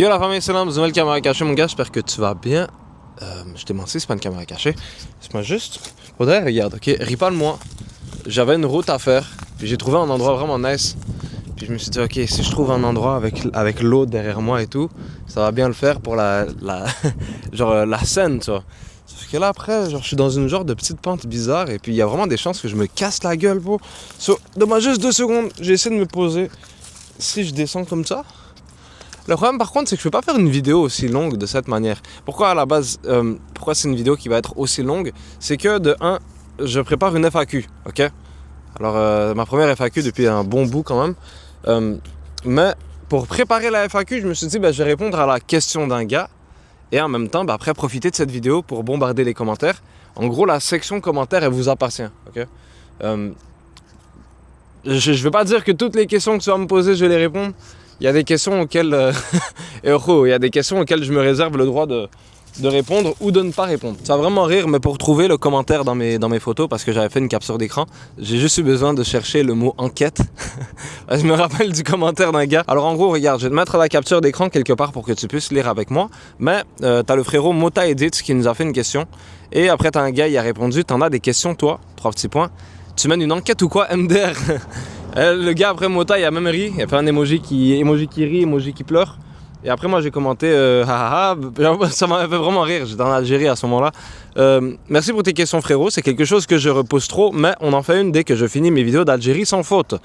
Yo la famille, c'est l'homme, nouvelle caméra cachée mon gars, j'espère que tu vas bien. Je t'ai menti, c'est pas une caméra cachée. C'est moi juste. Faudrait, regarde, ok, ris pas de moi. J'avais une route à faire, puis j'ai trouvé un endroit vraiment nice. Puis je me suis dit, ok, si je trouve un endroit avec l'eau derrière moi et tout, ça va bien le faire pour genre la scène, tu vois. Sauf que là après, genre, je suis dans une genre de petite pente bizarre et puis il y a vraiment des chances que je me casse la gueule, bro. Donne-moi juste 2 secondes, j'ai essayé de me poser. Si je descends comme ça. Le problème par contre c'est que je peux pas faire une vidéo aussi longue de cette manière. Pourquoi à la base, pourquoi c'est une vidéo qui va être aussi longue? C'est que de 1, je prépare une FAQ, ok? Alors ma première FAQ depuis un bon bout quand même. Mais pour préparer la FAQ, je me suis dit je vais répondre à la question d'un gars et en même temps après profiter de cette vidéo pour bombarder les commentaires. En gros la section commentaires elle vous appartient, ok? Je vais pas dire que toutes les questions que tu vas me poser je vais les répondre. Il y a des questions auxquelles il y a des questions auxquelles je me réserve le droit de répondre ou de ne pas répondre. Ça va vraiment rire, mais pour trouver le commentaire dans mes photos, parce que j'avais fait une capture d'écran, j'ai juste eu besoin de chercher le mot enquête. Je me rappelle du commentaire d'un gars. Alors en gros, regarde, je vais te mettre la capture d'écran quelque part pour que tu puisses lire avec moi. Mais t'as le frérot Mota Edit qui nous a fait une question. Et après t'as un gars, il a répondu, t'en as des questions toi, 3 petits points. Tu mènes une enquête ou quoi, MDR? Le gars après Mota il a même ri, il a fait un emoji qui rit, emoji qui pleure. Et après moi j'ai commenté ça m'a fait vraiment rire, j'étais en Algérie à ce moment-là. Merci pour tes questions frérot, c'est quelque chose que je repousse trop, mais on en fait une dès que je finis mes vidéos d'Algérie sans faute.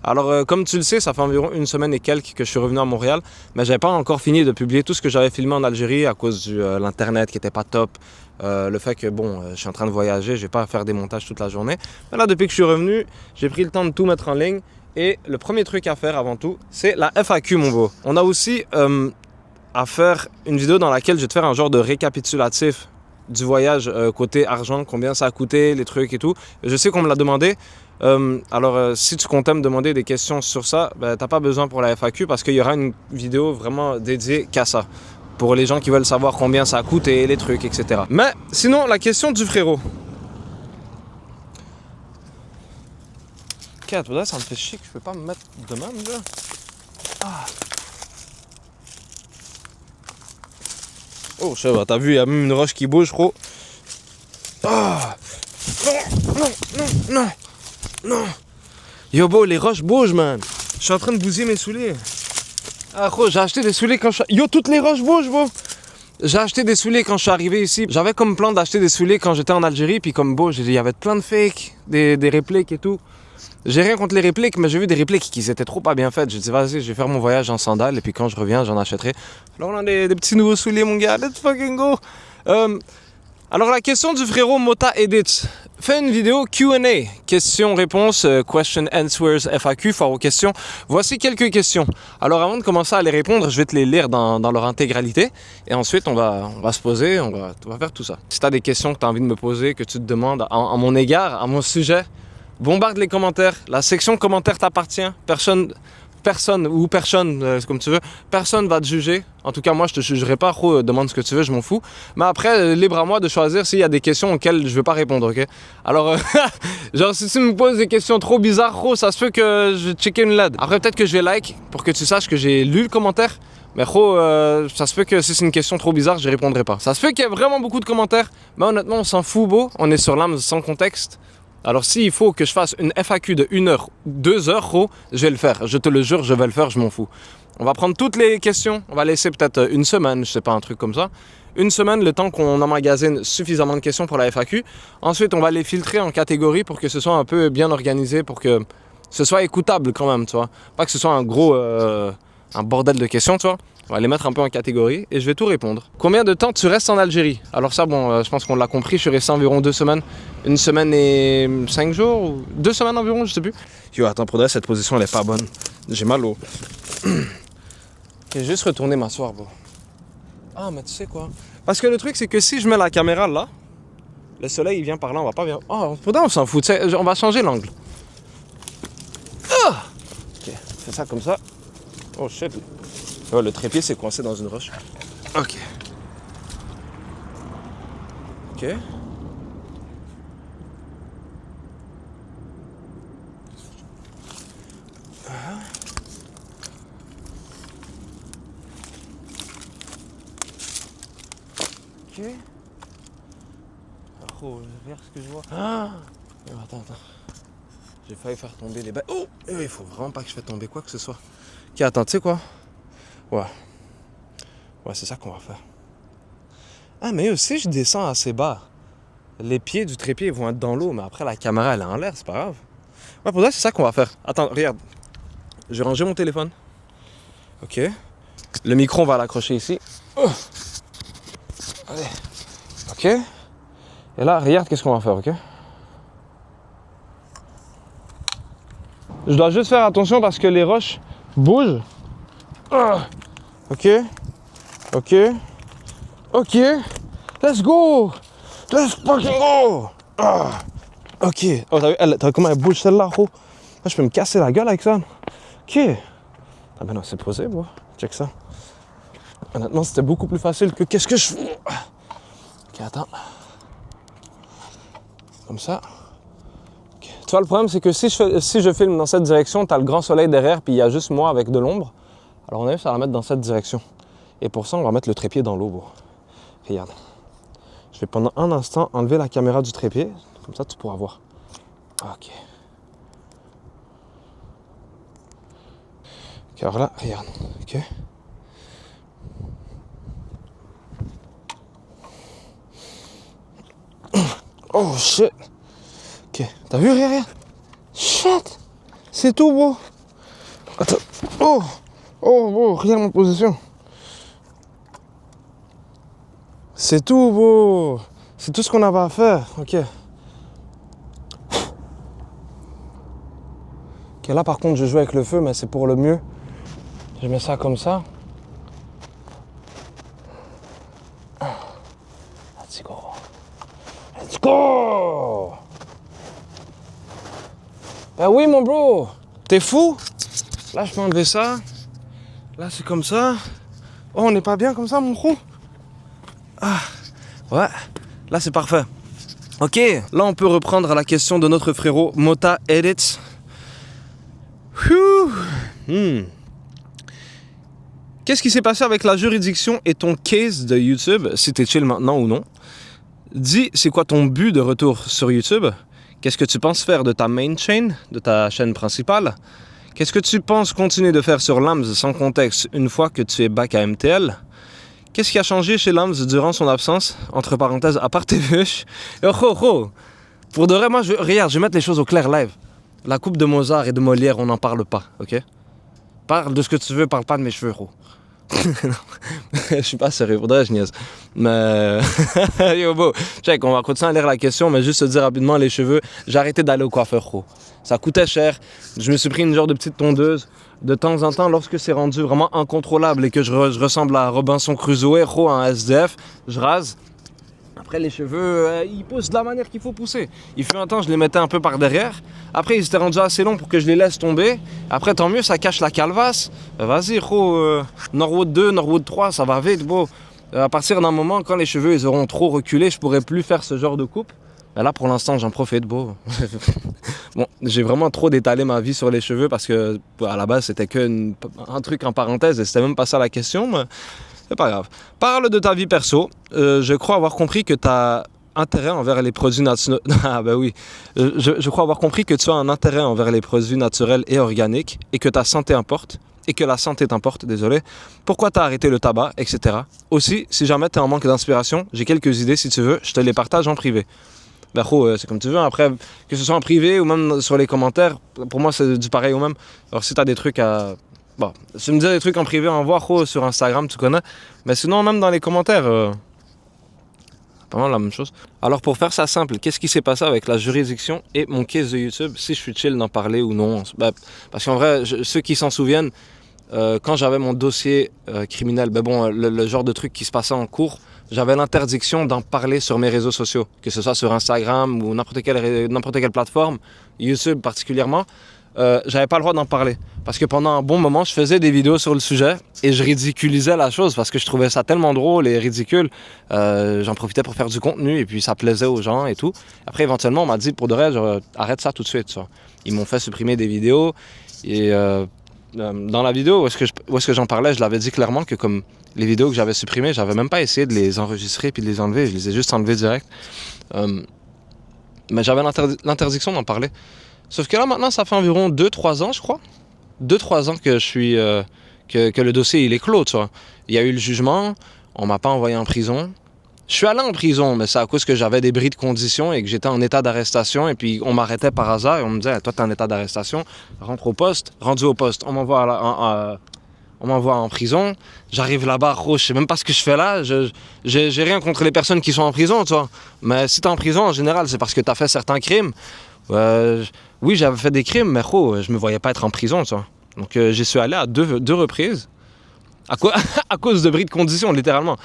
Alors comme tu le sais, ça fait environ 1 semaine et quelques que je suis revenu à Montréal, mais j'avais pas encore fini de publier tout ce que j'avais filmé en Algérie à cause de l'internet qui était pas top. Le fait que je suis en train de voyager, je vais pas faire des montages toute la journée. Mais là depuis que je suis revenu, j'ai pris le temps de tout mettre en ligne. Et le premier truc à faire avant tout, c'est la FAQ mon beau. On a aussi à faire une vidéo dans laquelle je vais te faire un genre de récapitulatif du voyage côté argent, combien ça a coûté, les trucs et tout. Je sais qu'on me l'a demandé. Alors si tu comptais me demander des questions sur ça, t'as pas besoin pour la FAQ parce qu'il y aura une vidéo vraiment dédiée qu'à ça. Pour les gens qui veulent savoir combien ça a coûté, les trucs, etc. Mais sinon, la question du frérot. Là, ça me fait chier que je peux pas me mettre de même, là. Ah. Oh, je sais pas, t'as vu, il y a même une roche qui bouge, gros. Ah. Non. Yo, beau, les roches bougent, man. Je suis en train de bousiller mes souliers. Ah, gros, j'ai acheté des souliers quand je suis... Yo, toutes les roches bougent, beau. J'ai acheté des souliers quand je suis arrivé ici. J'avais comme plan d'acheter des souliers quand j'étais en Algérie, puis comme il y avait plein de fakes, des répliques et tout. J'ai rien contre les répliques, mais j'ai vu des répliques qui étaient trop pas bien faites. J'ai dit, vas-y, je vais faire mon voyage en sandales, et puis quand je reviens, j'en achèterai. Alors, on a des petits nouveaux souliers, mon gars. Let's fucking go! Alors, la question du frérot Mota Edit. Fais une vidéo Q&A. Questions-réponses, question answers, FAQ, foire aux questions. Voici quelques questions. Alors, avant de commencer à les répondre, je vais te les lire dans leur intégralité. Et ensuite, on va se poser, on va faire tout ça. Si tu as des questions que tu as envie de me poser, que tu te demandes à mon égard, à mon sujet, bombarde les commentaires. La section commentaires t'appartient. Personne, comme tu veux, personne va te juger. En tout cas, moi, je te jugerai pas. Demande ce que tu veux, je m'en fous. Mais après, libre à moi de choisir s'il y a des questions auxquelles je vais pas répondre, ok? Alors, genre, si tu me poses des questions trop bizarres, ça se peut que je check une LED. Après, peut-être que je vais like pour que tu saches que j'ai lu le commentaire. Mais ça se peut que si c'est une question trop bizarre, je répondrai pas. Ça se peut qu'il y ait vraiment beaucoup de commentaires. Mais honnêtement, on s'en fout, beau. On est sur l'âme sans contexte. Alors s'il faut que je fasse une FAQ de 1 heure, 2 heures, je vais le faire. Je te le jure, je vais le faire, je m'en fous. On va prendre toutes les questions. On va laisser peut-être 1 semaine, je sais pas, un truc comme ça. 1 semaine, le temps qu'on emmagasine suffisamment de questions pour la FAQ. Ensuite, on va les filtrer en catégories pour que ce soit un peu bien organisé, pour que ce soit écoutable quand même, tu vois. Pas que ce soit un gros... un bordel de questions, tu vois. On va les mettre un peu en catégorie et je vais tout répondre. Combien de temps tu restes en Algérie? Alors ça, je pense qu'on l'a compris, je suis resté environ 2 semaines. 1 semaine et 5 jours, ou 2 semaines environ, je sais plus. Yo, attends, pour de vrai, cette position, elle est pas bonne. J'ai mal au... Je vais juste retourner m'asseoir, bro. Ah, mais tu sais quoi? Parce que le truc, c'est que si je mets la caméra là, le soleil, il vient par là, on va pas bien... Oh, pourtant, on s'en fout, tu sais, on va changer l'angle. Ah! Ok, fais ça comme ça. Oh, shit. Oh, le trépied s'est coincé dans une roche. Ok. Ok. Ok. Oh, regarde ce que je vois. Ah attends. J'ai failli faire tomber les balles. Oh, il faut vraiment pas que je fasse tomber quoi que ce soit. Ok, attends, tu sais quoi? Ouais, c'est ça qu'on va faire. Ah, mais si je descends assez bas, les pieds du trépied vont être dans l'eau, mais après la caméra elle est en l'air, c'est pas grave. Ouais, pour ça, c'est ça qu'on va faire. Attends, regarde. Je vais ranger mon téléphone. Ok. Le micro, on va l'accrocher ici. Allez. Ok. Et là, regarde qu'est-ce qu'on va faire, ok? Je dois juste faire attention parce que les roches bougent. Ok. Let's go. Let's fucking go. Ok. Oh, t'as vu comment elle bouge celle-là, gros? Là, je peux me casser la gueule avec ça. Ok. Ah ben non, c'est posé, bro. Check ça. Honnêtement, c'était beaucoup plus facile que qu'est-ce que je fais. Ok, attends. Comme ça. Okay. Tu vois, le problème, c'est que si je filme dans cette direction, t'as le grand soleil derrière, puis il y a juste moi avec de l'ombre. Alors, on a juste à la mettre dans cette direction. Et pour ça, on va mettre le trépied dans l'eau, bro. Regarde. Je vais pendant un instant enlever la caméra du trépied. Comme ça, tu pourras voir. Ok. Ok, alors là, regarde. Ok. Oh shit. Ok, t'as vu, regarde. Shit. C'est tout, bro. Attends. Oh, bro, regarde ma position. C'est tout, bro. C'est tout ce qu'on avait à faire. Ok. Ok, là, par contre, je joue avec le feu, mais c'est pour le mieux. Je mets ça comme ça. Let's go. Let's go. Ben oui, mon bro. T'es fou? Là, je peux enlever ça. Là, c'est comme ça. Oh, on n'est pas bien comme ça, mon bro? Ah, ouais. Là, c'est parfait. Ok, là, on peut reprendre la question de notre frérot Mota Edits. Qu'est-ce qui s'est passé avec la juridiction et ton case de YouTube, si t'es chill maintenant ou non? Dis, c'est quoi ton but de retour sur YouTube? Qu'est-ce que tu penses faire de ta main chain, de ta chaîne principale? Qu'est-ce que tu penses continuer de faire sur Lams sans contexte une fois que tu es back à MTL? Qu'est-ce qui a changé chez Lams durant son absence? Entre parenthèses, à part tes vues. Pour de vrai, moi, regarde, je vais mettre les choses au clair live. La coupe de Mozart et de Molière, on n'en parle pas, ok? Parle de ce que tu veux, parle pas de mes cheveux, gros. Je suis pas sérieux, faudrait que je niaise. Mais yo, beau, check, on va continuer à lire la question, mais juste te dire rapidement, les cheveux, j'ai arrêté d'aller au coiffeur, gros. Ça coûtait cher, je me suis pris une genre de petite tondeuse. De temps en temps, lorsque c'est rendu vraiment incontrôlable et que je ressemble à Robinson Crusoe, gros, en SDF, je rase. Après, les cheveux, ils poussent de la manière qu'il faut pousser. Il fut un temps, je les mettais un peu par derrière. Après, ils étaient rendus assez longs pour que je les laisse tomber. Après, tant mieux, ça cache la calvasse. Vas-y, gros, Norwood 2, Norwood 3, ça va vite, beau. À partir d'un moment, quand les cheveux ils auront trop reculé, je pourrai plus faire ce genre de coupe. Mais là, pour l'instant, j'en profite, beau. Bon, j'ai vraiment trop détalé ma vie sur les cheveux parce que, à la base, c'était qu'un truc en parenthèse et c'était même pas ça la question, mais c'est pas grave. Parle de ta vie perso. Je crois avoir compris que tu as intérêt envers les produits naturels. Ah ben oui. Je crois avoir compris que tu as un intérêt envers les produits naturels et organiques et que ta santé importe. Et que la santé t'importe, désolé. Pourquoi t'as arrêté le tabac, etc. Aussi, si jamais t'es en manque d'inspiration, j'ai quelques idées si tu veux, je te les partage en privé. Ben c'est comme tu veux. Après, que ce soit en privé ou même sur les commentaires, pour moi c'est du pareil au même. Alors si t'as des trucs à... Bon, si tu me dis des trucs en privé, envoie sur Instagram, tu connais. Mais sinon, même dans les commentaires, pas mal la même chose. Alors pour faire ça simple, qu'est-ce qui s'est passé avec la juridiction et mon case de YouTube, si je suis chill d'en parler ou non? Parce qu'en vrai, ceux qui s'en souviennent, quand j'avais mon dossier criminel, le genre de truc qui se passait en cours, j'avais l'interdiction d'en parler sur mes réseaux sociaux, que ce soit sur Instagram ou n'importe quelle plateforme, YouTube particulièrement. J'avais pas le droit d'en parler parce que pendant un bon moment je faisais des vidéos sur le sujet et je ridiculisais la chose parce que je trouvais ça tellement drôle et ridicule. J'en profitais pour faire du contenu et puis ça plaisait aux gens et tout. Après éventuellement on m'a dit pour de vrai arrête ça tout de suite ça. Ils m'ont fait supprimer des vidéos et dans la vidéo où est-ce que j'en parlais, je l'avais dit clairement que comme les vidéos que j'avais supprimées, j'avais même pas essayé de les enregistrer puis de les enlever, je les ai juste enlevées direct. Mais j'avais l'interdiction d'en parler. Sauf que là, maintenant, ça fait environ 2-3 ans, je crois. 2-3 ans que je suis... que le dossier, il est clos, tu vois. Il y a eu le jugement, on m'a pas envoyé en prison. Je suis allé en prison, mais c'est à cause que j'avais des bris de conditions et que j'étais en état d'arrestation. Et puis, on m'arrêtait par hasard et on me disait, toi, t'es en état d'arrestation, rentre au poste. Rendu au poste, on m'envoie en prison. J'arrive là-bas, je sais même pas ce que je fais là. J'ai rien contre les personnes qui sont en prison, tu vois. Mais si t'es en prison, en général, c'est parce que t'as fait certains crimes. Oui, j'avais fait des crimes, mais je me voyais pas être en prison, tu vois. Donc, j'y suis allé à deux reprises. À cause de bris de conditions, littéralement.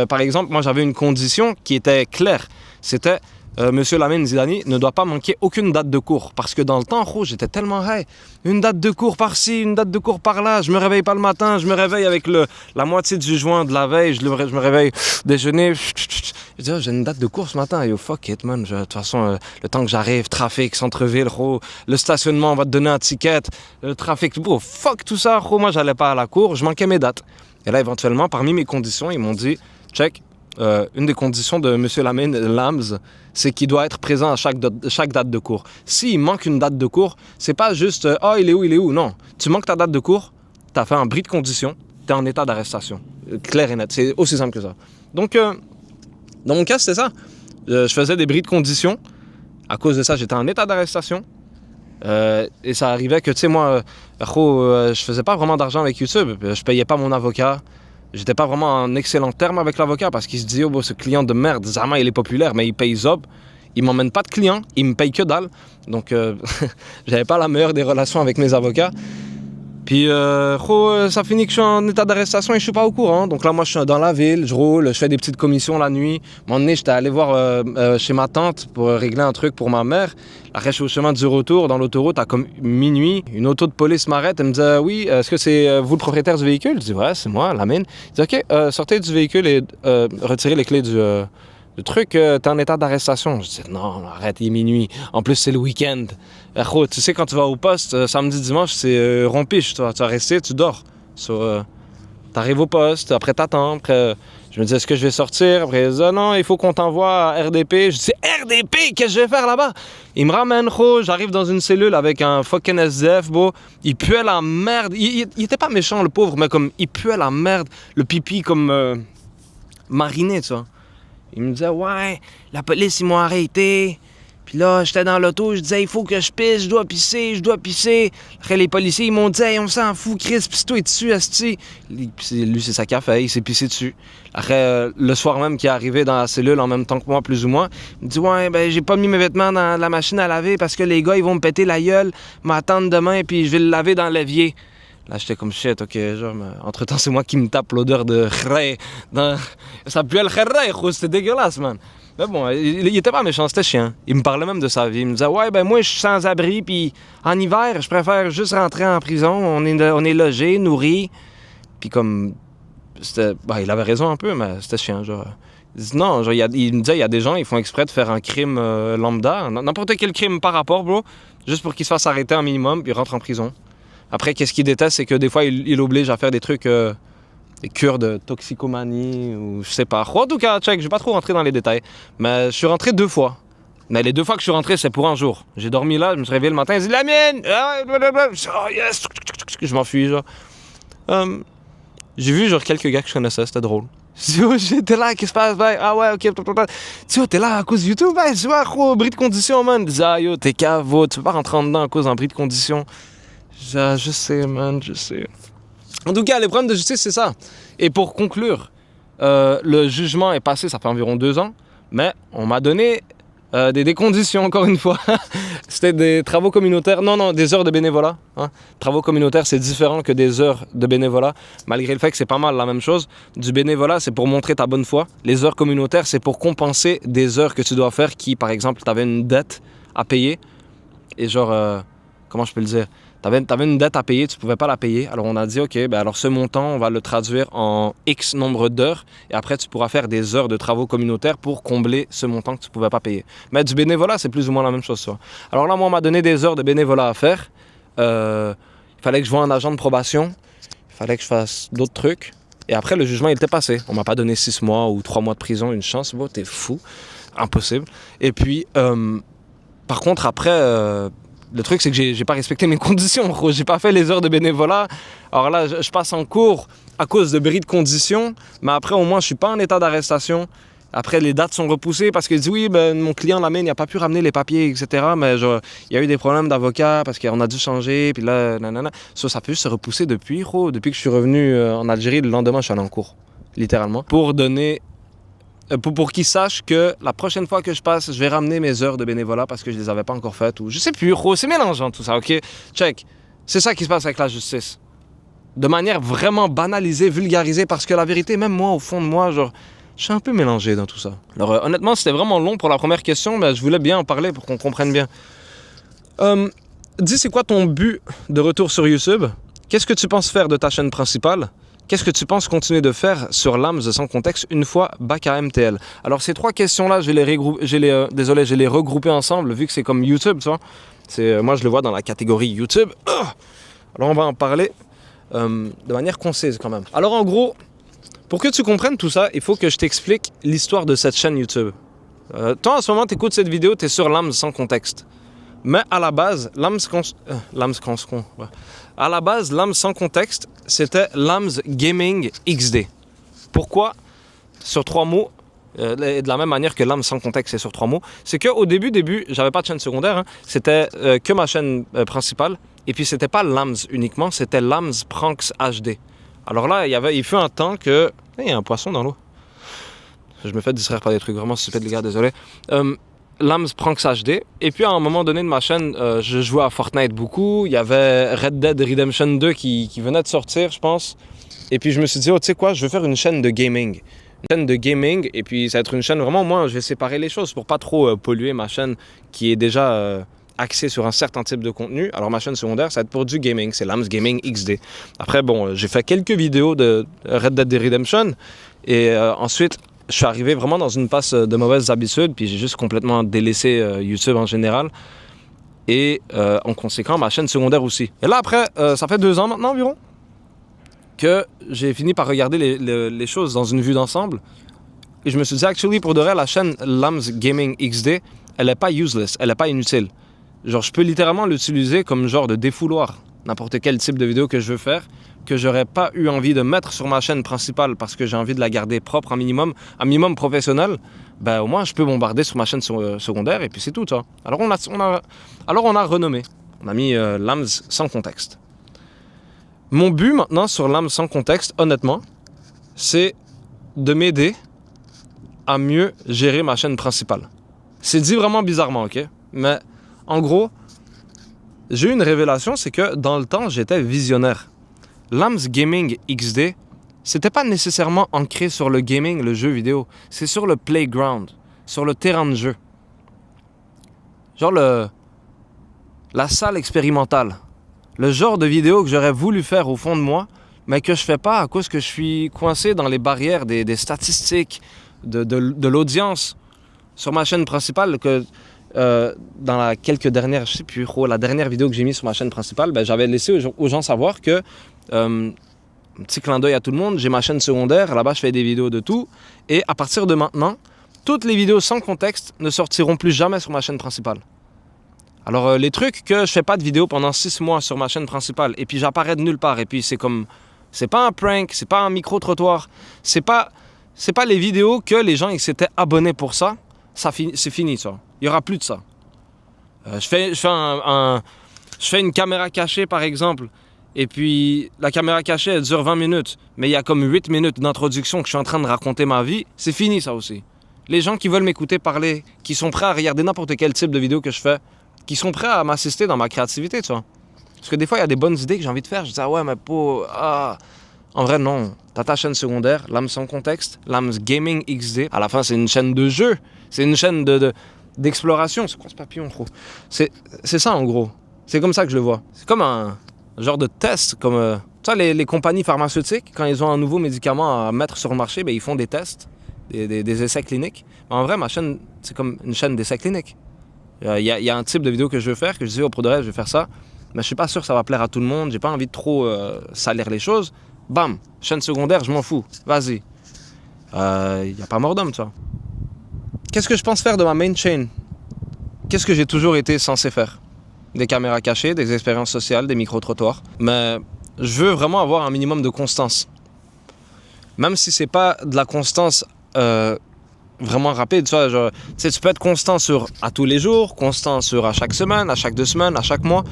Par exemple, moi, j'avais une condition qui était claire. C'était, Monsieur Lamine Zidani ne doit pas manquer aucune date de cours. Parce que dans le temps, j'étais tellement hey, une date de cours par-ci, une date de cours par-là. Je me réveille pas le matin, je me réveille avec la moitié du joint de la veille. Je me réveille, déjeuner. Je dis, j'ai une date de cours ce matin. Yo, fuck it, man. De toute façon, le temps que j'arrive, trafic, centre-ville, le stationnement, on va te donner un ticket. Le trafic, fuck tout ça, moi, j'allais pas à la cour, je manquais mes dates. Et là, éventuellement, parmi mes conditions, ils m'ont dit, check, une des conditions de M. Lamine Lams, c'est qu'il doit être présent à chaque date de cours. S'il manque une date de cours, c'est pas juste, il est où? Non. Tu manques ta date de cours, t'as fait un bris de condition, t'es en état d'arrestation. Clair et net. C'est aussi simple que ça. Donc, dans mon cas, c'était ça. Je faisais des bris de conditions. À cause de ça, j'étais en état d'arrestation. Et ça arrivait que, tu sais, moi, je faisais pas vraiment d'argent avec YouTube. Je payais pas mon avocat. J'étais pas vraiment en excellent terme avec l'avocat parce qu'il se dit, ce client de merde, Zama, il est populaire, mais il paye Zob. Il m'emmène pas de clients, il me paye que dalle. Donc, j'avais pas la meilleure des relations avec mes avocats. Puis, ça finit que je suis en état d'arrestation et je suis pas au courant. Donc là, moi, je suis dans la ville, je roule, je fais des petites commissions la nuit. À un moment donné, j'étais allé voir chez ma tante pour régler un truc pour ma mère. Après, je suis au chemin du retour, dans l'autoroute, à comme minuit. Une auto de police m'arrête, elle me dit « Oui, est-ce que c'est vous le propriétaire du véhicule ?» Je dis « Ouais, c'est moi, Lamine. » Il dit « OK, sortez du véhicule et retirez les clés du truc, t'es en état d'arrestation. » Je dis « Non, arrête, il est minuit. En plus, c'est le week-end. » Tu sais, quand tu vas au poste, samedi, dimanche, c'est rompiche. Tu vas rester, tu dors. T'arrives au poste, après t'attends, après... Je me dis, est-ce que je vais sortir? Après, il dit, non, il faut qu'on t'envoie à RDP. Je dis, RDP, qu'est-ce que je vais faire là-bas? Il me ramène, j'arrive dans une cellule avec un fucking SDF, il puait la merde. Il était pas méchant, le pauvre, mais comme, il puait la merde, le pipi comme mariné, tu vois. Il me disait, ouais, la police, ils m'ont arrêté. Puis là, j'étais dans l'auto, je disais, il faut que je pisse, je dois pisser. Après, les policiers, ils m'ont dit, hey, on s'en fout, Chris, pisse-toi dessus, asti. Lui, c'est ça qu'il a fait, il s'est pissé dessus. Après, le soir même, qui est arrivé dans la cellule en même temps que moi, plus ou moins, il me dit, ouais, j'ai pas mis mes vêtements dans la machine à laver parce que les gars, ils vont me péter la gueule, m'attendre demain, puis je vais le laver dans l'évier. Là, j'étais comme shit, ok, genre, mais entre-temps, c'est moi qui me tape l'odeur de khré. Ça puait le khré, c'était dégueulasse, man. Mais bon, il était pas méchant, c'était chiant. Il me parlait même de sa vie. Il me disait, ouais, moi, je suis sans abri, puis en hiver, je préfère juste rentrer en prison. On est logé, nourri. Puis comme, c'était... il avait raison un peu, mais c'était chiant, genre. Il dit, non, genre, il me disait, il y a des gens, ils font exprès de faire un crime lambda, n'importe quel crime par rapport, juste pour qu'ils se fassent arrêter un minimum, puis rentrent en prison. Après, qu'est-ce qu'il déteste, c'est que des fois, il oblige à faire des trucs... des cures de toxicomanie ou je sais pas. En tout cas, check, je vais pas trop rentrer dans les détails. Mais je suis rentré 2 fois. Mais les 2 fois que je suis rentré, c'est pour un jour. J'ai dormi là, je me suis réveillé le matin, il dit la mienne! Oh yes! Je m'enfuis, genre. J'ai vu genre quelques gars que je connaissais, c'était drôle. J'étais là, qu'est-ce qui se passe? Ah ouais, ok. Tu vois, t'es là à cause de YouTube, tu vois, bris de condition, man. Yo, t'es cavo, tu peux pas rentrer en dedans à cause d'un bris de condition. Je sais, man, je sais. En tout cas, les problèmes de justice, c'est ça. Et pour conclure, le jugement est passé, ça fait environ 2 ans, mais on m'a donné des conditions, encore une fois. C'était des travaux communautaires, non, des heures de bénévolat. Hein. Travaux communautaires, c'est différent que des heures de bénévolat, malgré le fait que c'est pas mal la même chose. Du bénévolat, c'est pour montrer ta bonne foi. Les heures communautaires, c'est pour compenser des heures que tu dois faire qui, par exemple, t'avais une dette à payer. Et genre, comment je peux le dire? T'avais une dette à payer, tu pouvais pas la payer. Alors on a dit, ok, alors ce montant, on va le traduire en X nombre d'heures. Et après, tu pourras faire des heures de travaux communautaires pour combler ce montant que tu pouvais pas payer. Mais du bénévolat, c'est plus ou moins la même chose, ça. Alors là, moi, on m'a donné des heures de bénévolat à faire. Il Il fallait que je voie un agent de probation. Il fallait que je fasse d'autres trucs. Et après, le jugement, il était passé. On m'a pas donné 6 mois ou 3 mois de prison, une chance. Bon, t'es fou. Impossible. Et puis, par contre, après, le truc, c'est que j'ai pas respecté mes conditions, gros. J'ai pas fait les heures de bénévolat. Alors là, je passe en cours à cause de bris de conditions. Mais après, au moins, je suis pas en état d'arrestation. Après, les dates sont repoussées parce qu'il dit oui, ben, mon client Lamine, il n'a pas pu ramener les papiers, etc. Mais genre, il y a eu des problèmes d'avocat parce qu'on a dû changer. Puis là, nanana. Ça peut juste se repousser depuis, gros. Depuis que je suis revenu en Algérie, le lendemain, je suis allé en cours, littéralement. Pour donner. Pour qu'ils sachent que la prochaine fois que je passe, je vais ramener mes heures de bénévolat parce que je les avais pas encore faites. Ou je sais plus, gros. C'est mélangeant tout ça, ok? Check. C'est ça qui se passe avec la justice. De manière vraiment banalisée, vulgarisée. Parce que la vérité, même moi, au fond de moi, genre. Je suis un peu mélangé dans tout ça. Alors honnêtement, c'était vraiment long pour la première question, mais je voulais bien en parler pour qu'on comprenne bien. Dis, c'est quoi ton but de retour sur YouTube? Qu'est-ce que tu penses faire de ta chaîne principale? Qu'est-ce que tu penses continuer de faire sur Lams sans contexte une fois back à MTL? Alors ces 3 questions-là, je vais les regrouper ensemble, vu que c'est comme YouTube, tu vois. Moi, je le vois dans la catégorie YouTube. Alors on va en parler de manière concise quand même. Alors en gros... Pour que tu comprennes tout ça, il faut que je t'explique l'histoire de cette chaîne YouTube. Toi, en ce moment, tu écoutes cette vidéo, tu es sur Lams sans contexte. Mais à la base, Lams sans contexte, c'était Lams Gaming XD. Pourquoi? Sur 3 mots, de la même manière que Lams sans contexte, c'est sur 3 mots. C'est qu'au début, j'avais pas de chaîne secondaire. Hein. C'était que ma chaîne principale. Et puis, c'était pas Lams uniquement, c'était Lams Pranks HD. Alors là, il fut un temps que... Il y a un poisson dans l'eau. Je me fais distraire par des trucs vraiment stupides, les gars, désolé. Lams Pranks HD. Et puis à un moment donné de ma chaîne, je jouais à Fortnite beaucoup. Il y avait Red Dead Redemption 2 qui venait de sortir, je pense. Et puis je me suis dit, oh, tu sais quoi, je vais faire une chaîne de gaming. Une chaîne de gaming, et puis ça va être une chaîne vraiment, moi, je vais séparer les choses pour pas trop polluer ma chaîne qui est déjà... axé sur un certain type de contenu. Alors ma chaîne secondaire, ça va être pour du gaming, c'est Lams Gaming XD. Après, bon, j'ai fait quelques vidéos de Red Dead Redemption et ensuite, je suis arrivé vraiment dans une passe de mauvaises habitudes, puis j'ai juste complètement délaissé YouTube en général. Et en conséquent, ma chaîne secondaire aussi. Et là, après, ça fait 2 ans maintenant environ que j'ai fini par regarder les choses dans une vue d'ensemble. Et je me suis dit, actually, pour de vrai, la chaîne Lams Gaming XD, elle n'est pas useless, elle n'est pas inutile. Genre, je peux littéralement l'utiliser comme genre de défouloir. N'importe quel type de vidéo que je veux faire, que j'aurais pas eu envie de mettre sur ma chaîne principale parce que j'ai envie de la garder propre, un minimum professionnel, ben au moins je peux bombarder sur ma chaîne secondaire et puis c'est tout, ça. Alors on a renommé. On a mis Lams sans contexte. Mon but maintenant sur Lams sans contexte, honnêtement, c'est de m'aider à mieux gérer ma chaîne principale. C'est dit vraiment bizarrement, ok? Mais... En gros, j'ai eu une révélation, c'est que dans le temps, j'étais visionnaire. Lams Gaming XD, c'était pas nécessairement ancré sur le gaming, le jeu vidéo. C'est sur le playground, sur le terrain de jeu. Genre la salle expérimentale. Le genre de vidéo que j'aurais voulu faire au fond de moi, mais que je fais pas à cause que je suis coincé dans les barrières des statistiques, de l'audience sur ma chaîne principale que... dans je sais plus trop, la dernière vidéo que j'ai mise sur ma chaîne principale, ben, j'avais laissé aux gens savoir que, petit clin d'œil à tout le monde, j'ai ma chaîne secondaire, là-bas je fais des vidéos de tout, et à partir de maintenant, toutes les vidéos sans contexte ne sortiront plus jamais sur ma chaîne principale. Alors les trucs que je fais pas de vidéo pendant 6 mois sur ma chaîne principale, et puis j'apparais de nulle part, et puis c'est pas un prank, c'est pas un micro-trottoir, c'est pas les vidéos que les gens ils s'étaient abonnés pour ça, c'est fini ça. Il n'y aura plus de ça. Je fais une caméra cachée, par exemple, et puis la caméra cachée, elle dure 20 minutes, mais il y a comme 8 minutes d'introduction que je suis en train de raconter ma vie. C'est fini, ça aussi. Les gens qui veulent m'écouter parler, qui sont prêts à regarder n'importe quel type de vidéo que je fais, qui sont prêts à m'assister dans ma créativité, tu vois. Parce que des fois, il y a des bonnes idées que j'ai envie de faire. Je dis, ah ouais, mais pas... Ah. En vrai, non. T'as ta chaîne secondaire, Lams sans contexte, Lams Gaming XD. À la fin, c'est une chaîne de jeu. C'est une chaîne d'exploration. C'est quoi ce papillon, trop? C'est ça, en gros. C'est comme ça que je le vois. C'est comme un genre de test. Comme, tu sais, les compagnies pharmaceutiques, quand ils ont un nouveau médicament à mettre sur le marché, ben, ils font des tests, des essais cliniques. Mais en vrai, ma chaîne, c'est comme une chaîne d'essais cliniques. Il y a un type de vidéo que je veux faire, que je dis, oh, pour de vrai, je vais faire ça. mais je suis pas sûr que ça va plaire à tout le monde, j'ai pas envie de trop salir les choses. Bam, chaîne secondaire, je m'en fous, vas-y. Y a pas mort d'homme, tu vois. Qu'est-ce que je pense faire de ma main chain? Qu'est-ce que j'ai toujours été censé faire? Des caméras cachées, des expériences sociales, des micro-trottoirs. Mais je veux vraiment avoir un minimum de constance. Même si c'est pas de la constance vraiment rapide, tu vois, genre, tu peux être constant sur à tous les jours, constant sur à chaque semaine, à chaque 2 semaines, à chaque mois.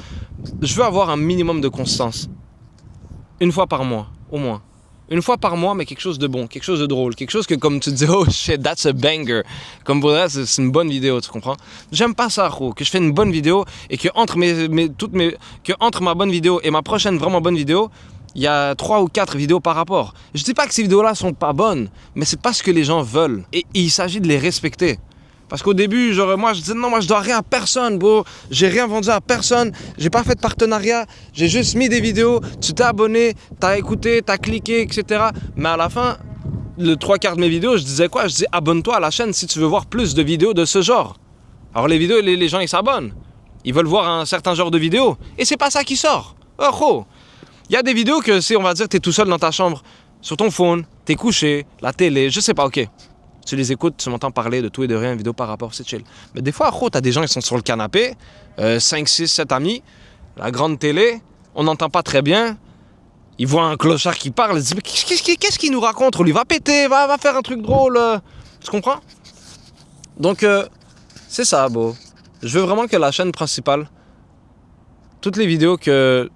Je veux avoir un minimum de constance. Une fois par mois, au moins. Une fois par mois, mais quelque chose de bon, quelque chose de drôle, quelque chose que comme tu te dis, oh shit, that's a banger. Comme pour ça, c'est une bonne vidéo, tu comprends? J'aime pas ça, gros, que je fais une bonne vidéo et que entre entre ma bonne vidéo et ma prochaine vraiment bonne vidéo, il y a 3 ou 4 vidéos par rapport. Je dis pas que ces vidéos-là sont pas bonnes, mais c'est pas ce que les gens veulent. Et il s'agit de les respecter. Parce qu'au début, genre, moi, je disais, non, moi, je dois rien à personne, bro. J'ai rien vendu à personne. J'ai pas fait de partenariat. J'ai juste mis des vidéos. Tu t'es abonné, t'as écouté, t'as cliqué, etc. Mais à la fin, le 3/4 de mes vidéos, je disais quoi? Je disais, abonne-toi à la chaîne si tu veux voir plus de vidéos de ce genre. Alors, les vidéos, les gens, ils s'abonnent. Ils veulent voir un certain genre de vidéos. Et c'est pas ça qui sort. Oh. Il y a des vidéos que c'est, on va dire, t'es tout seul dans ta chambre, sur ton phone, t'es couché, la télé, je sais pas, ok. Tu les écoutes, tu m'entends parler de tout et de rien, vidéo par rapport, c'est chill. Mais des fois, t'as des gens qui sont sur le canapé, 5, 6, 7 amis, la grande télé, on n'entend pas très bien, ils voient un clochard qui parle, ils se disent, mais qu'est-ce qu'il nous raconte? Lui va péter, va faire un truc drôle, tu comprends? Donc, c'est ça, beau. Je veux vraiment que la chaîne principale, toutes les vidéos que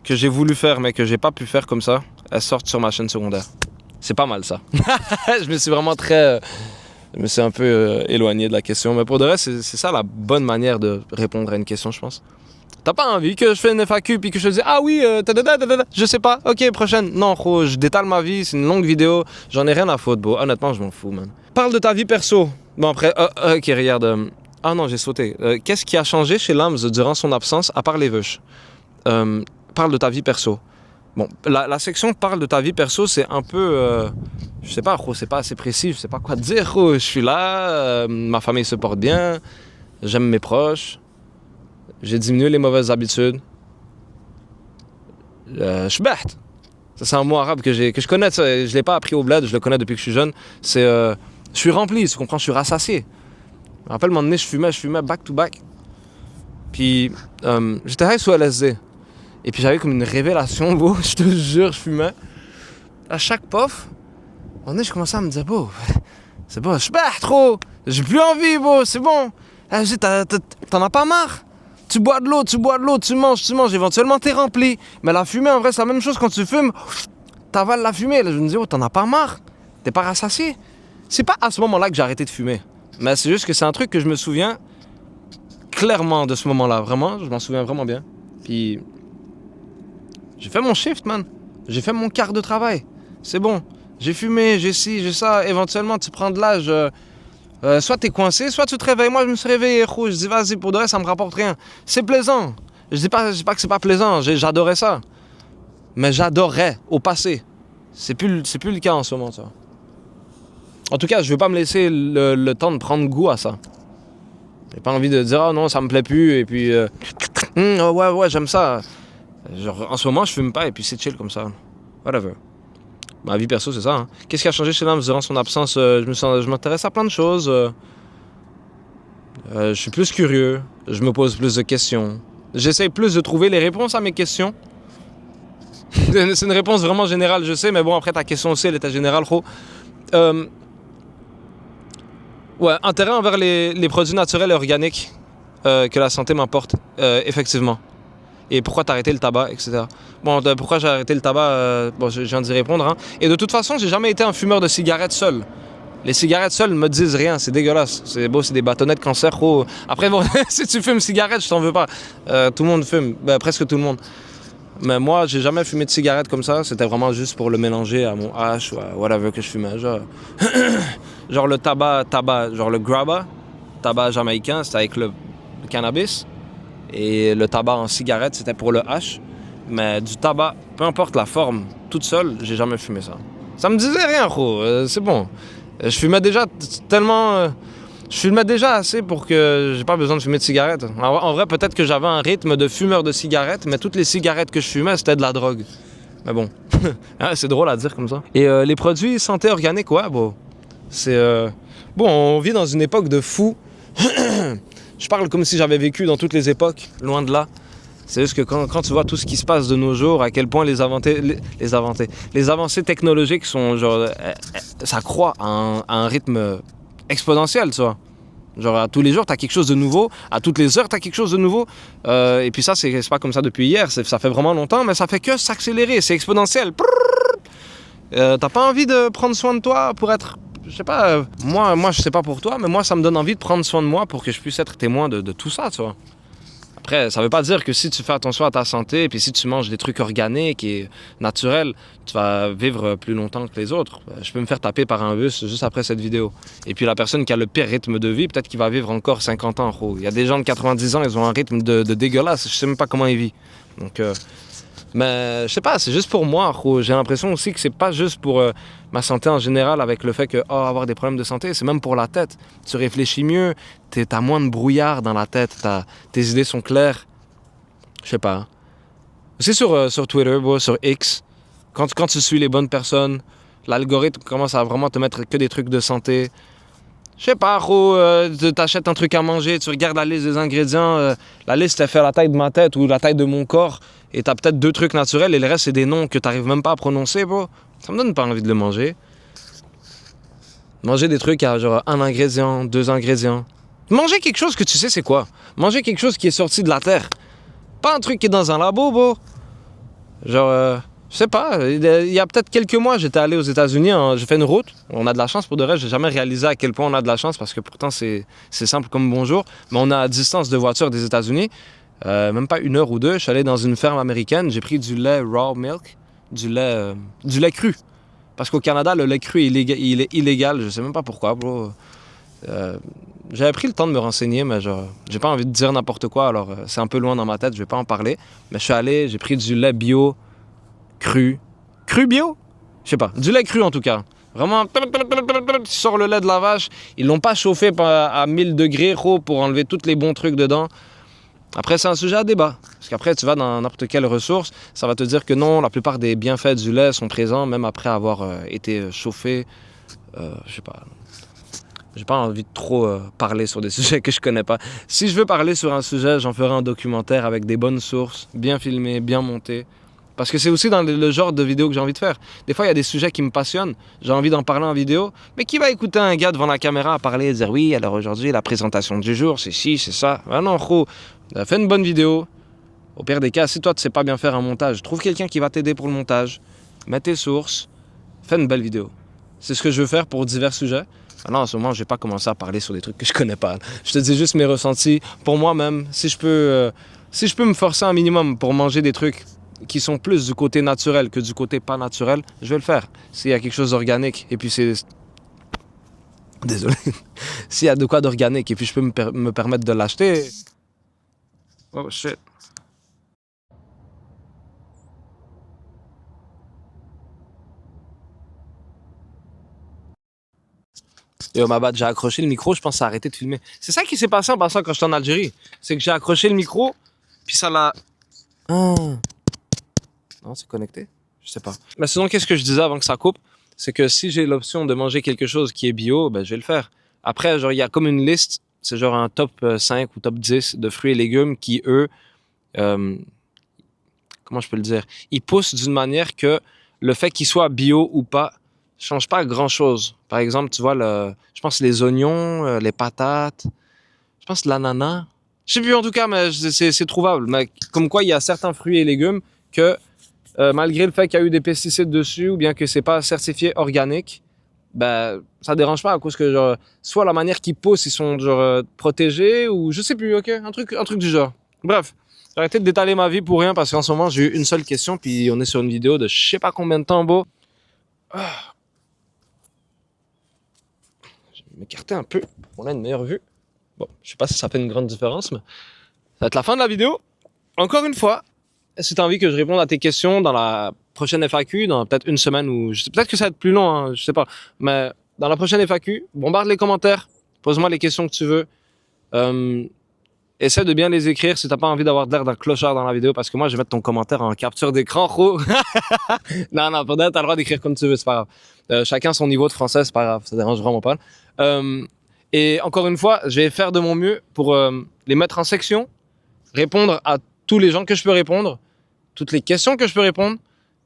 j'ai voulu faire mais que j'ai pas pu faire comme ça, elles sortent sur ma chaîne secondaire. C'est pas mal ça. Je me suis vraiment je me suis un peu éloigné de la question, mais pour de vrai, c'est ça la bonne manière de répondre à une question, je pense. T'as pas envie que je fasse une FAQ puis que je te dise ah oui, je sais pas, ok, prochaine. Non, gros, je détale ma vie, c'est une longue vidéo, j'en ai rien à foutre, bro. Honnêtement, je m'en fous, man. Parle de ta vie perso. Bon, après, ok, regarde. Ah non, j'ai sauté. Qu'est-ce qui a changé chez Lams durant son absence, à part les veuches? Parle de ta vie perso. Bon, la section parle de ta vie perso, c'est un peu... je sais pas, c'est pas assez précis, je sais pas quoi te dire. Je suis là, ma famille se porte bien, j'aime mes proches, j'ai diminué les mauvaises habitudes. Je suis bête. Ça, c'est un mot arabe que je connais, ça, je l'ai pas appris au bled, je le connais depuis que je suis jeune. C'est... je suis rempli, tu comprends, je suis rassasié. Je me rappelle, un moment donné, je fumais back to back. Puis, j'étais sous LSD. Et puis j'avais comme une révélation, beau, je te jure, je fumais. À chaque puff, un moment donné, je commençais à me dire, beau, c'est bon, je suis trop, j'ai plus envie, beau, c'est bon. T'en as pas marre? Tu bois de l'eau, tu manges, éventuellement t'es rempli. Mais la fumée, en vrai, c'est la même chose quand tu fumes, t'avales la fumée. Là, je me dis, oh, t'en as pas marre? T'es pas rassasié? C'est pas à ce moment-là que j'ai arrêté de fumer. Mais c'est juste que c'est un truc que je me souviens clairement de ce moment-là, vraiment, je m'en souviens vraiment bien. Puis... j'ai fait mon shift, man. J'ai fait mon quart de travail. C'est bon. J'ai fumé, j'ai ci, j'ai ça. Éventuellement, tu prends de l'âge. Soit t'es coincé, soit tu te réveilles. Moi, je me suis réveillé, rouge. Je dis, vas-y, pour de vrai, ça me rapporte rien. C'est plaisant. Je dis pas que c'est pas plaisant. J'adorais ça. Mais j'adorais au passé. C'est plus le cas en ce moment, ça. En tout cas, je veux pas me laisser le temps de prendre goût à ça. J'ai pas envie de dire, ah non, ça me plaît plus. Et puis, ouais, j'aime ça. Genre, en ce moment, je fume pas et puis c'est chill comme ça. Whatever. Ma vie perso, c'est ça. Hein. Qu'est-ce qui a changé chez Lams durant son absence? Je m'intéresse à plein de choses. Je suis plus curieux. Je me pose plus de questions. J'essaie plus de trouver les réponses à mes questions. C'est une réponse vraiment générale, je sais, mais bon, après, ta question aussi, elle était générale, gros. Ouais, intérêt envers les produits naturels et organiques que la santé m'apporte, effectivement. Et pourquoi t'as arrêté le tabac, etc. Bon, pourquoi j'ai arrêté le tabac, bon, je viens d'y répondre. Hein. Et de toute façon, j'ai jamais été un fumeur de cigarettes seul. Les cigarettes seules me disent rien, c'est dégueulasse. C'est beau, c'est des bâtonnets de cancer. Oh. Après, bon, si tu fumes cigarette, je t'en veux pas. Tout le monde fume, presque tout le monde. Mais moi, j'ai jamais fumé de cigarette comme ça. C'était vraiment juste pour le mélanger à mon hash ou à whatever que je fumais. Genre le tabac, genre le grabba, tabac jamaïcain, c'était avec le cannabis. Et le tabac en cigarette, c'était pour le hash. Mais du tabac, peu importe la forme, toute seule, j'ai jamais fumé ça. Ça me disait rien, gros. C'est bon. Je fumais déjà tellement... Je fumais déjà assez pour que j'ai pas besoin de fumer de cigarettes. En vrai, peut-être que j'avais un rythme de fumeur de cigarettes, mais toutes les cigarettes que je fumais, c'était de la drogue. Mais bon, c'est drôle à dire comme ça. Et les produits santé organique, ouais, bon, c'est... Bon, on vit dans une époque de fous. Je parle comme si j'avais vécu dans toutes les époques, loin de là. C'est juste que quand tu vois tout ce qui se passe de nos jours, à quel point les avancées technologiques sont genre... ça croît à un rythme exponentiel, tu vois. Genre à tous les jours, t'as quelque chose de nouveau. À toutes les heures, t'as quelque chose de nouveau. Et puis ça, c'est pas comme ça depuis hier. Ça fait vraiment longtemps, mais ça fait que s'accélérer. C'est exponentiel. T'as pas envie de prendre soin de toi pour être... Je sais pas, moi je sais pas pour toi, mais moi ça me donne envie de prendre soin de moi pour que je puisse être témoin de tout ça, tu vois. Après, ça veut pas dire que si tu fais attention à ta santé, puis si tu manges des trucs organiques et naturels, tu vas vivre plus longtemps que les autres. Je peux me faire taper par un bus juste après cette vidéo. Et puis la personne qui a le pire rythme de vie, peut-être qu'il va vivre encore 50 ans. Il y a des gens de 90 ans, ils ont un rythme de dégueulasse. Je sais même pas comment ils vivent. Donc, mais je sais pas, c'est juste pour moi. J'ai l'impression aussi que c'est pas juste pour ma santé en général, avec le fait que avoir des problèmes de santé, c'est même pour la tête. Tu réfléchis mieux, t'as moins de brouillard dans la tête, tes idées sont claires. Je sais pas. C'est sur Twitter, sur X, quand tu suis les bonnes personnes, l'algorithme commence à vraiment te mettre que des trucs de santé. Je sais pas, t'achètes un truc à manger, tu regardes la liste des ingrédients, la liste elle fait la taille de ma tête ou la taille de mon corps, et t'as peut-être 2 trucs naturels et le reste c'est des noms que t'arrives même pas à prononcer, bro. Ça me donne pas envie de le manger. Manger des trucs à genre 1 ingrédient, 2 ingrédients. Manger quelque chose que tu sais c'est quoi. Manger quelque chose qui est sorti de la terre. Pas un truc qui est dans un labo, bro. Genre, je sais pas, il y a peut-être quelques mois, j'étais allé aux États-Unis, j'ai fait une route. On a de la chance pour de vrai, j'ai jamais réalisé à quel point on a de la chance parce que pourtant c'est simple comme bonjour. Mais on est à distance de voiture des États-Unis, même pas 1 heure ou 2. Je suis allé dans une ferme américaine, j'ai pris du lait raw milk, du lait cru. Parce qu'au Canada, le lait cru il est illégal, je sais même pas pourquoi, bro. J'avais pris le temps de me renseigner, mais genre, j'ai pas envie de dire n'importe quoi, alors c'est un peu loin dans ma tête, je vais pas en parler. Mais je suis allé, j'ai pris du lait bio, cru. Cru bio? Je sais pas, du lait cru en tout cas. Vraiment, tu sors le lait de la vache, ils l'ont pas chauffé à 1000 degrés pour enlever tous les bons trucs dedans. Après, c'est un sujet à débat. Parce qu'après, tu vas dans n'importe quelle ressource, ça va te dire que non, la plupart des bienfaits du lait sont présents, même après avoir été chauffé. Je sais pas. J'ai pas envie de trop parler sur des sujets que je connais pas. Si je veux parler sur un sujet, j'en ferai un documentaire avec des bonnes sources, bien filmé, bien monté. Parce que c'est aussi dans le genre de vidéo que j'ai envie de faire. Des fois, il y a des sujets qui me passionnent, j'ai envie d'en parler en vidéo, mais qui va écouter un gars devant la caméra parler et dire « Oui, alors aujourd'hui, la présentation du jour, c'est ci, c'est ça. » Ah non, fais une bonne vidéo. Au pire des cas, si toi, tu sais pas bien faire un montage, trouve quelqu'un qui va t'aider pour le montage. Mets tes sources, fais une belle vidéo. C'est ce que je veux faire pour divers sujets. Alors en ce moment, je vais pas commencer à parler sur des trucs que je connais pas. Je te dis juste mes ressentis. Pour moi-même, si je peux me forcer un minimum pour manger des trucs qui sont plus du côté naturel que du côté pas naturel, je vais le faire. S'il y a quelque chose d'organique, et puis c'est... Désolé. S'il y a de quoi d'organique, et puis je peux me permettre de l'acheter... Oh shit. Yo, ma bad, j'ai accroché le micro, je pense que ça a arrêté de filmer. C'est ça qui s'est passé en passant quand j'étais en Algérie. C'est que j'ai accroché le micro, puis ça l'a... Ah. Non, c'est connecté? Je sais pas. Mais sinon, qu'est-ce que je disais avant que ça coupe? C'est que si j'ai l'option de manger quelque chose qui est bio, ben je vais le faire. Après, genre, il y a comme une liste, c'est genre un top 5 ou top 10 de fruits et légumes qui, eux, comment je peux le dire? Ils poussent d'une manière que le fait qu'ils soient bio ou pas change pas grand-chose. Par exemple, tu vois, je pense les oignons, les patates, je pense l'ananas. Je sais plus en tout cas, mais c'est trouvable. Mais comme quoi, il y a certains fruits et légumes que, malgré le fait qu'il y a eu des pesticides dessus ou bien que c'est pas certifié organique, ben ça dérange pas à cause que genre soit la manière qu'ils poussent, ils sont genre protégés ou je sais plus, ok, un truc du genre. Bref, j'ai arrêté de détailler ma vie pour rien parce qu'en ce moment j'ai eu une seule question puis on est sur une vidéo de je sais pas combien de temps, beau. Je vais m'écarter un peu. On a une meilleure vue. Bon, je sais pas si ça fait une grande différence, mais ça va être la fin de la vidéo. Encore une fois, si tu as envie que je réponde à tes questions dans la prochaine FAQ, dans peut-être une semaine ou peut-être que ça va être plus long, hein, je sais pas. Mais dans la prochaine FAQ, bombarde les commentaires, Pose-moi les questions que tu veux. Essaie de bien les écrire si t'as pas envie d'avoir l'air d'un clochard dans la vidéo, parce que moi je vais mettre ton commentaire en capture d'écran, gros. Non, pour t'as le droit d'écrire comme tu veux, c'est pas grave. Chacun son niveau de français, c'est pas grave, ça dérange vraiment pas. Et encore une fois, je vais faire de mon mieux pour les mettre en section, répondre à tous les gens que je peux répondre, toutes les questions que je peux répondre.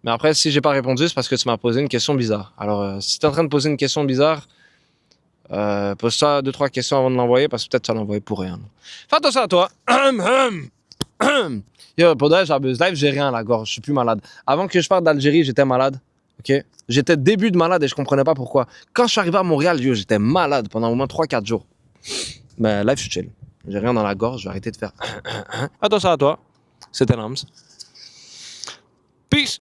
Mais après, si j'ai pas répondu, c'est parce que tu m'as posé une question bizarre. Alors, si t'es en train de poser une question bizarre, pose-toi 2-3 questions avant de l'envoyer, parce que peut-être tu vas l'envoyer pour rien. Fais attention à toi. Yo, pour de vrai, j'abuse. Live, j'ai rien à la gorge, je suis plus malade. Avant que je parte d'Algérie, j'étais malade. Ok, j'étais début de malade et je comprenais pas pourquoi. Quand je suis arrivé à Montréal, yo, j'étais malade pendant au moins 3-4 jours. Mais live, je suis chill. J'ai rien dans la gorge, je vais arrêter de faire. Attention à toi. C'était Nams.